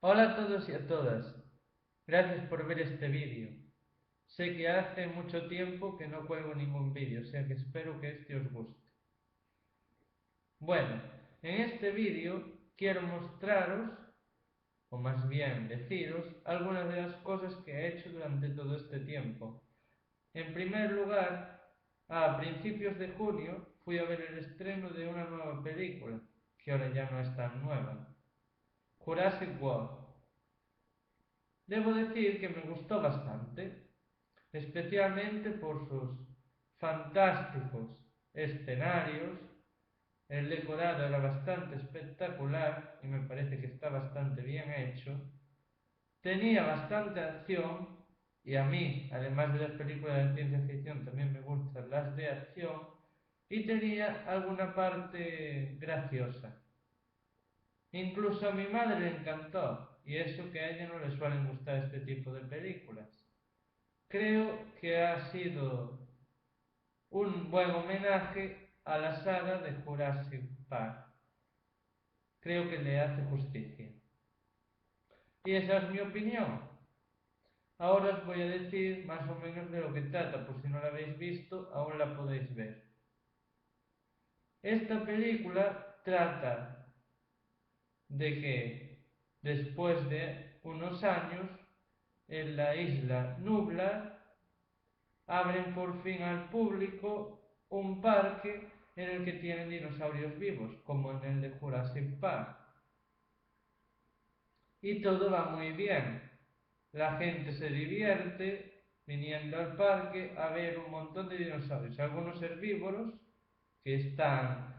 Hola a todos y a todas. Gracias por ver este vídeo. Sé que hace mucho tiempo que no cuelgo ningún vídeo, o sea que espero que este os guste. Bueno, en este vídeo quiero mostraros, o más bien deciros, algunas de las cosas que he hecho durante todo este tiempo. En primer lugar, a principios de junio fui a ver el estreno de una nueva película, que ahora ya no es tan nueva, Jurassic World. Debo decir que me gustó bastante, especialmente por sus fantásticos escenarios. El decorado era bastante espectacular y me parece que está bastante bien hecho. Tenía bastante acción y a mí, además de las películas de ciencia ficción, también me gustan las de acción y tenía alguna parte graciosa. Incluso a mi madre le encantó y eso que a ella no le suelen gustar este tipo de películas. Creo que ha sido un buen homenaje a la saga de Jurassic Park. Creo que le hace justicia. Y esa es mi opinión. Ahora os voy a decir más o menos de lo que trata, por si no la habéis visto, aún la podéis ver. Esta película trata de que después de unos años en la isla Nublar abren por fin al público un parque en el que tienen dinosaurios vivos, como en el de Jurassic Park. Y todo va muy bien. La gente se divierte viniendo al parque a ver un montón de dinosaurios, algunos herbívoros que están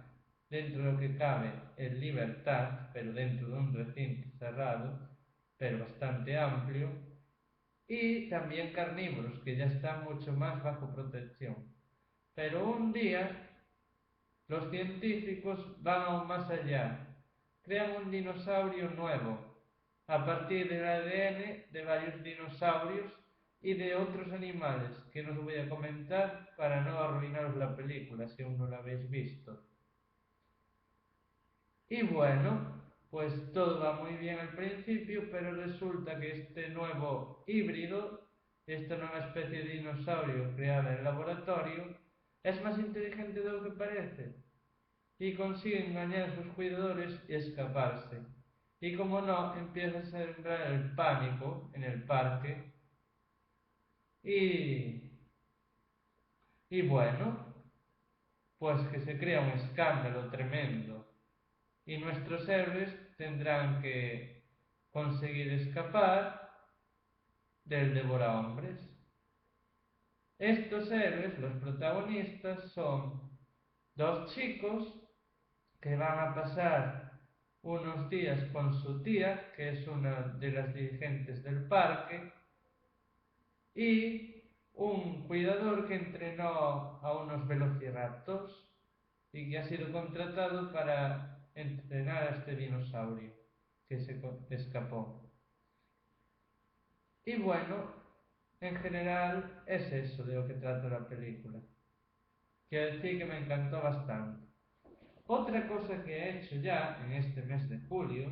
dentro de lo que cabe en libertad, pero dentro de un recinto cerrado, pero bastante amplio, y también carnívoros que ya están mucho más bajo protección. Pero un día los científicos van aún más allá. Crean un dinosaurio nuevo, a partir del ADN de varios dinosaurios y de otros animales, que no os voy a comentar para no arruinaros la película si aún no la habéis visto. Y bueno, pues todo va muy bien al principio, pero resulta que este nuevo híbrido, esta nueva especie de dinosaurio creada en el laboratorio, es más inteligente de lo que parece y consigue engañar a sus cuidadores y escaparse. Y como no, empieza a sembrar el pánico en el parque y, y bueno, pues que se crea un escándalo tremendo y nuestros héroes tendrán que conseguir escapar del devorahombres. Estos héroes, los protagonistas, son dos chicos que van a pasar unos días con su tía, que es una de las dirigentes del parque, y un cuidador que entrenó a unos velociraptors y que ha sido contratado para entrenar a este dinosaurio que se escapó. Y bueno, en general es eso de lo que trata la película. Quiero decir que me encantó bastante. Otra cosa que he hecho ya en este mes de julio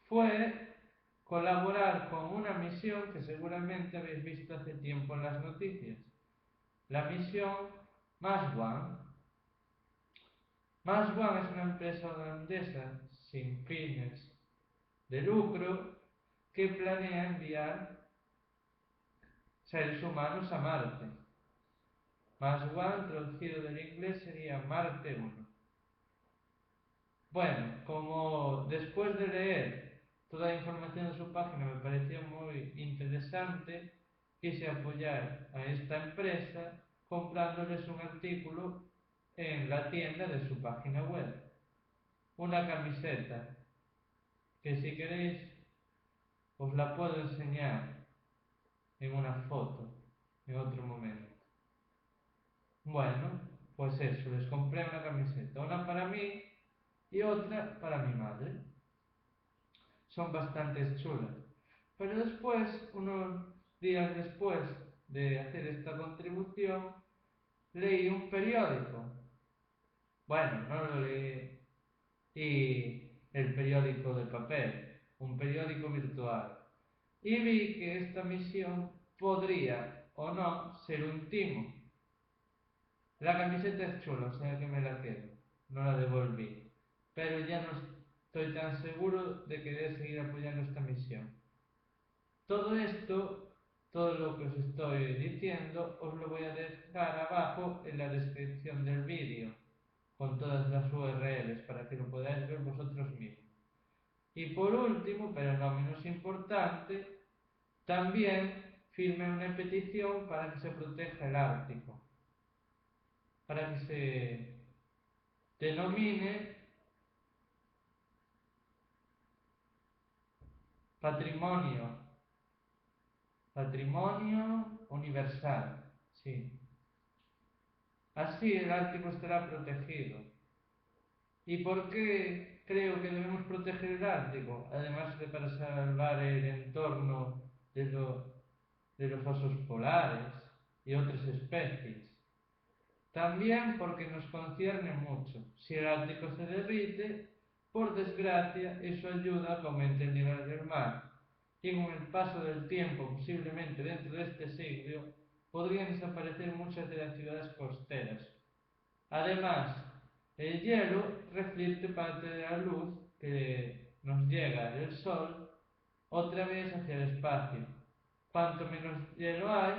fue colaborar con una misión que seguramente habéis visto hace tiempo en las noticias. La misión Más One. Más One es una empresa holandesa sin fines de lucro que planea enviar seres humanos a Marte. Más One, traducido del inglés, sería Marte 1. Bueno, como después de leer toda la información de su página me pareció muy interesante, quise apoyar a esta empresa comprándoles un artículo en la tienda de su página web. Una camiseta que si queréis os la puedo enseñar en una foto en otro momento. Bueno, pues eso, les compré una camiseta, una para mí y otra para mi madre. Son bastante chulas. Pero después, unos días después de hacer esta contribución, leí un periódico. Bueno, no lo leí el periódico de papel, un periódico virtual. Y vi que esta misión podría o no ser un timo. La camiseta es chula, o sea que me la quedo, no la devolví. Pero ya no estoy tan seguro de querer seguir apoyando esta misión. Todo esto, todo lo que os estoy diciendo, os lo voy a dejar abajo en la descripción del vídeo, con todas las URLs para que lo podáis ver vosotros mismos. Y por último, pero no menos importante, también firmé una petición para que se proteja el Ártico, para que se denomine patrimonio universal, sí. Así el Ártico estará protegido. ¿Y por qué creo que debemos proteger el Ártico? Además de para salvar el entorno de los osos polares y otras especies. También porque nos concierne mucho. Si el Ártico se derrite, por desgracia, eso ayuda a que aumente el nivel del mar. Y con el paso del tiempo, posiblemente dentro de este siglo, podrían desaparecer muchas de las ciudades costeras. Además, el hielo refleja parte de la luz que nos llega del Sol otra vez hacia el espacio. Cuanto menos hielo hay,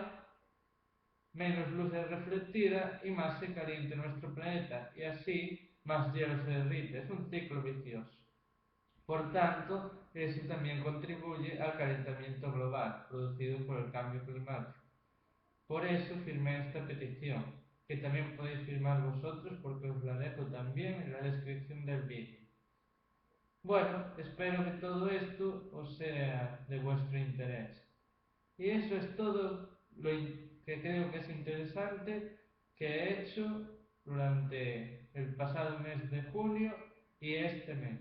menos luz es reflectida y más se calienta nuestro planeta, y así más hielo se derrite. Es un ciclo vicioso. Por tanto, eso también contribuye al calentamiento global producido por el cambio climático. Por eso firmé esta petición, que también podéis firmar vosotros porque os la dejo también en la descripción del vídeo. Bueno, espero que todo esto os sea de vuestro interés. Y eso es todo lo que creo que es interesante que he hecho durante el pasado mes de junio y este mes.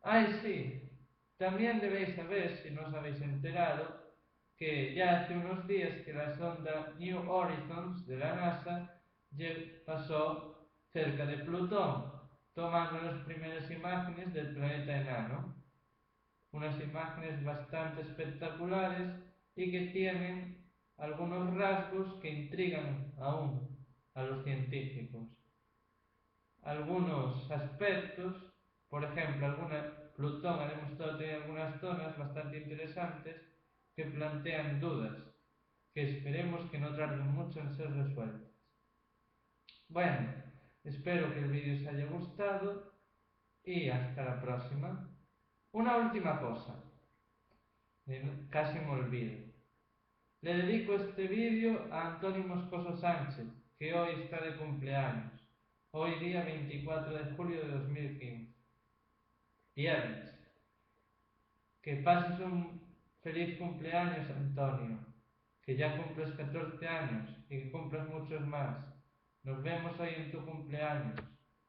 ¡Ay, sí! También debéis saber, si no os habéis enterado, que ya hace unos días que la sonda New Horizons de la NASA pasó cerca de Plutón, tomando las primeras imágenes del planeta enano. Unas imágenes bastante espectaculares y que tienen algunos rasgos que intrigan aún a los científicos. Algunos aspectos, por ejemplo, Plutón ha demostrado tener algunas zonas bastante interesantes que plantean dudas, que esperemos que no tarden mucho en ser resueltas. Bueno, espero que el vídeo os haya gustado y hasta la próxima. Una última cosa, casi me olvido. Le dedico este vídeo a Antonio Moscoso Sánchez, que hoy está de cumpleaños. Hoy día 24 de julio de 2015. Viernes. Que pases un feliz cumpleaños, Antonio. Que ya cumples 14 años y que cumplas muchos más. Nos vemos hoy en tu cumpleaños.